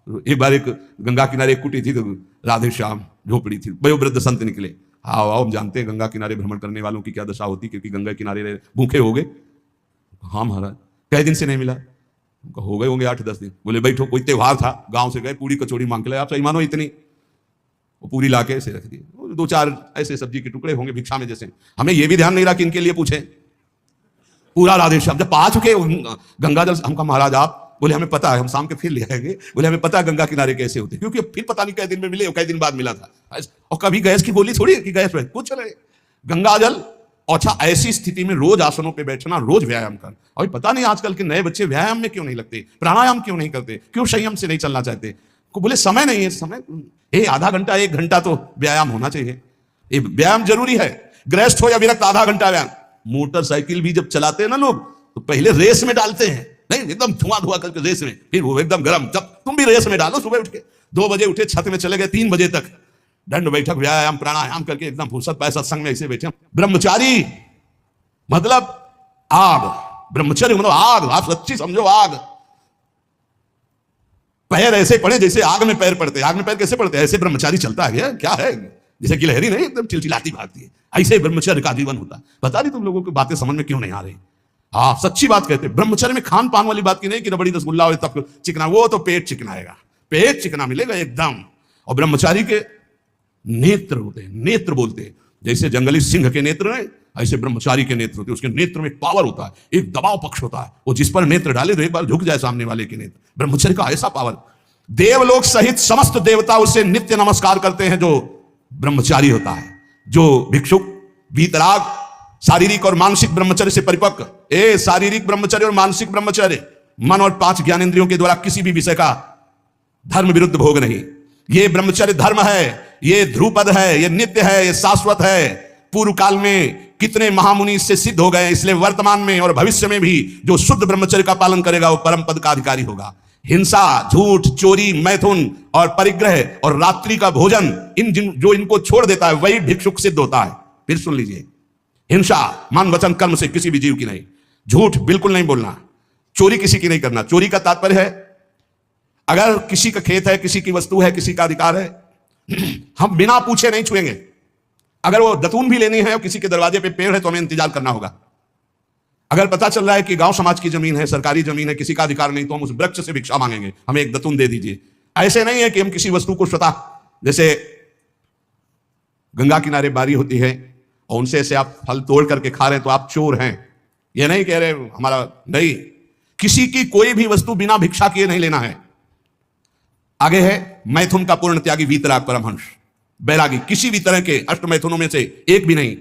एक बार एक गंगा किनारे एक कुटी थी, तो राधे श्याम झोपड़ी थी, वयोवृद्ध संत निकले। हाँ आओ, हम जानते हैं गंगा किनारे भ्रमण करने वालों की क्या दशा होती, क्योंकि गंगा किनारे भूखे हो गए। हाँ महाराज, कई दिन से नहीं मिला? हो गए होंगे 8-10 दिन। बोले बैठो, कोई त्योहार था, गांव से गए, पूरी कचौड़ी मांग के लाए। आप सही मानो इतनी, वो पूरी लाके ऐसे रख दिए। 2-4 ऐसे सब्जी के टुकड़े होंगे भिक्षा में जैसे। हमें यह भी ध्यान नहीं रहा कि इनके लिए पूछे। पूरा राधे श्याम जब पा चुके गंगा जल, हमका महाराज आप, बोले हमें पता है, हम शाम के फिर ले आएंगे। बोले हमें पता है गंगा किनारे कैसे होते, क्योंकि फिर पता नहीं कई दिन में मिले और कई दिन बाद मिला था। और कभी गैस की गोली थोड़ी कि गैस में कुछ नहीं, गंगा जल। अच्छा, ऐसी स्थिति में रोज आसनों पे बैठना, रोज व्यायाम कर। और पता नहीं आजकल के नए बच्चे व्यायाम में क्यों नहीं लगते, प्राणायाम क्यों नहीं करते, क्यों संयम से नहीं चलना चाहते? को बोले समय नहीं है। समय आधा घंटा 1 घंटा तो व्यायाम होना चाहिए। ये व्यायाम जरूरी है, गृहस्थ हो या विरक्त, आधा घंटा व्यायाम। मोटरसाइकिल भी जब चलाते हैं ना लोग, तो पहले रेस में डालते हैं, नहीं एकदम धुआं करके रेस में, फिर वो एकदम गर्म। जब तुम भी रेस में डालो, सुबह उठ के 2 बजे उठे, छत में चले गए 3 बजे तक दंड बैठक व्यायाम प्राणायाम करके एकदम फुर्सत पाए, सत्संग में ऐसे बैठे। ब्रह्मचारी मतलब आग, ब्रह्मचर्य मतलब आग। आप सच्ची समझो, आग। पैर ऐसे पड़े जैसे आग में पैर पड़ते। आग में पैर कैसे पड़ते? ऐसे ब्रह्मचारी चलता है क्या है? जैसे गिलहरी नहीं एकदम चिलचिलाती भागती है, ऐसे ब्रह्मचर्य का जीवन होता। पता नहीं तुम लोगों की बातें समझ में क्यों नहीं आ रही। हाँ सच्ची बात कहते हैं। ब्रह्मचर्य में खान पान वाली बात की नहीं कि रबड़ी रसगुल्ला और तब चिकना, वो तो पेट चिकनाएगा, पेट चिकना मिलेगा एकदम। और ब्रह्मचारी के नेत्र होते हैं, नेत्र बोलते हैं। जैसे जंगली सिंह के नेत्र हैं, ऐसे ब्रह्मचारी के नेत्र होते हैं। उसके नेत्र में एक पावर होता है, एक दबाव पक्ष होता है। वो जिस पर नेत्र डाले तो एक बार झुक जाए सामने वाले के नेत्र। ब्रह्मचर्य का ऐसा पावर। देवलोक सहित समस्त देवता उसे नित्य नमस्कार करते हैं, जो ब्रह्मचारी होता है। जो भिक्षुक वीतराग, शारीरिक और मानसिक ब्रह्मचर्य से परिपक्व, शारीरिक ब्रह्मचर्य और मानसिक ब्रह्मचर्य, मन और 5 ज्ञानेंद्रियों के द्वारा किसी भी विषय का धर्म विरुद्ध भोग नहीं। ये ब्रह्मचर्य धर्म है, ये ध्रुपद है, ये नित्य है, ये शाश्वत है। पूर्व काल में कितने महामुनि इससे सिद्ध हो गए, इसलिए वर्तमान में और भविष्य में भी जो शुद्ध ब्रह्मचर्य का पालन करेगा वो परम पद का अधिकारी होगा। हिंसा, झूठ, चोरी, मैथुन और परिग्रह और रात्रि का भोजन, जो इनको छोड़ देता है वही भिक्षुक सिद्ध होता है। फिर सुन लीजिए, हिंसा मन वचन कर्म से किसी भी जीव की नहीं। झूठ बिल्कुल नहीं बोलना, चोरी किसी की नहीं करना। चोरी का तात्पर्य है अगर किसी का खेत है, किसी की वस्तु है, किसी का अधिकार है, हम बिना पूछे नहीं छुएंगे। अगर वो दतून भी लेनी है और किसी के दरवाजे पे पेड़ है तो हमें इंतजार करना होगा। अगर पता चल रहा है कि गांव समाज की जमीन है, सरकारी जमीन है, किसी का अधिकार नहीं, तो हम उस वृक्ष से भिक्षा मांगेंगे, हमें एक दतून दे दीजिए। ऐसे नहीं है कि हम किसी वस्तु को स्वतः, जैसे गंगा किनारे बारी होती है और उनसे से आप फल तोड़ करके खा रहे हैं तो आप चोर हैं, ये नहीं कह रहे हमारा नहीं। किसी की कोई भी वस्तु बिना भिक्षा किए नहीं लेना है। आगे है मैथुन का पूर्ण त्यागी वीतराग परमहंस, बैरागी, किसी भी तरह के अष्ट मैथुनों में से एक भी नहीं।